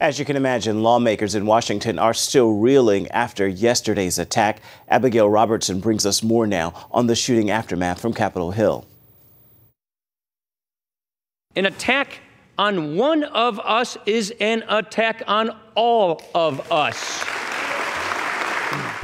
As you can imagine, lawmakers in Washington are still reeling after yesterday's attack. Abigail Robertson brings us more now on the shooting aftermath from Capitol Hill. An attack on one of us is an attack on all of us.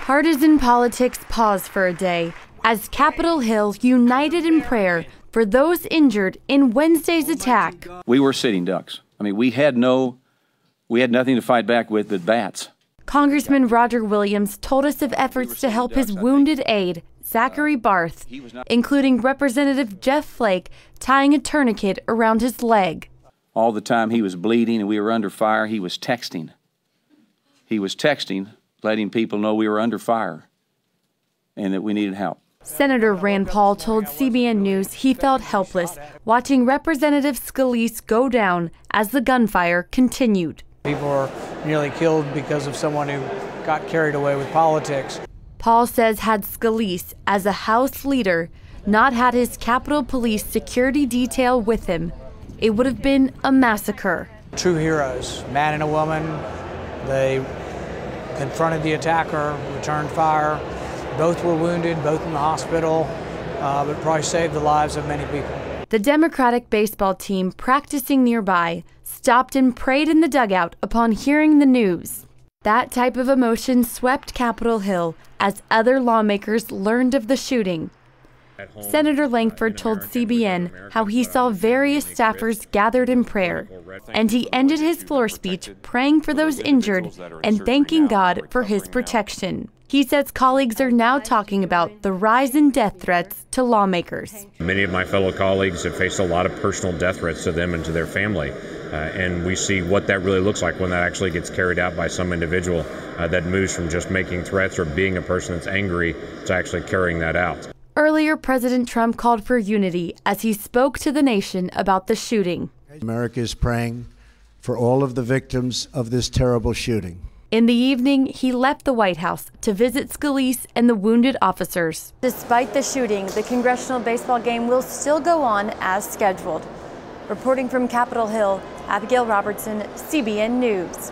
Partisan politics paused for a day as Capitol Hill united in prayer for those injured in Wednesday's attack. We were sitting ducks. I mean, we had nothing to fight back with but bats. Congressman Roger Williams told us of efforts to help his wounded aide, Zachary Barth, including Representative Jeff Flake tying a tourniquet around his leg. All the time he was bleeding and we were under fire, he was texting. He was texting, letting people know we were under fire and that we needed help. Senator Rand Paul told CBN News he felt helpless watching Representative Scalise go down as the gunfire continued. People were nearly killed because of someone who got carried away with politics. Paul says had Scalise, as a House leader, not had his Capitol Police security detail with him, it would have been a massacre. True heroes, man and a woman. They confronted the attacker, returned fire. Both were wounded, both in the hospital, but probably saved the lives of many people. The Democratic baseball team practicing nearby stopped and prayed in the dugout upon hearing the news. That type of emotion swept Capitol Hill as other lawmakers learned of the shooting. Senator Langford told CBN how he saw various staffers gathered in prayer, and he ended his floor speech praying for those injured and thanking God for his protection. He says colleagues are now talking about the rise in death threats to lawmakers. Many of my fellow colleagues have faced a lot of personal death threats to them and to their family. And we see what that really looks like when that actually gets carried out by some individual that moves from just making threats or being a person that's angry to actually carrying that out. Earlier, President Trump called for unity as he spoke to the nation about the shooting. America is praying for all of the victims of this terrible shooting. In the evening, he left the White House to visit Scalise and the wounded officers. Despite the shooting, the congressional baseball game will still go on as scheduled. Reporting from Capitol Hill, Abigail Robertson, CBN News.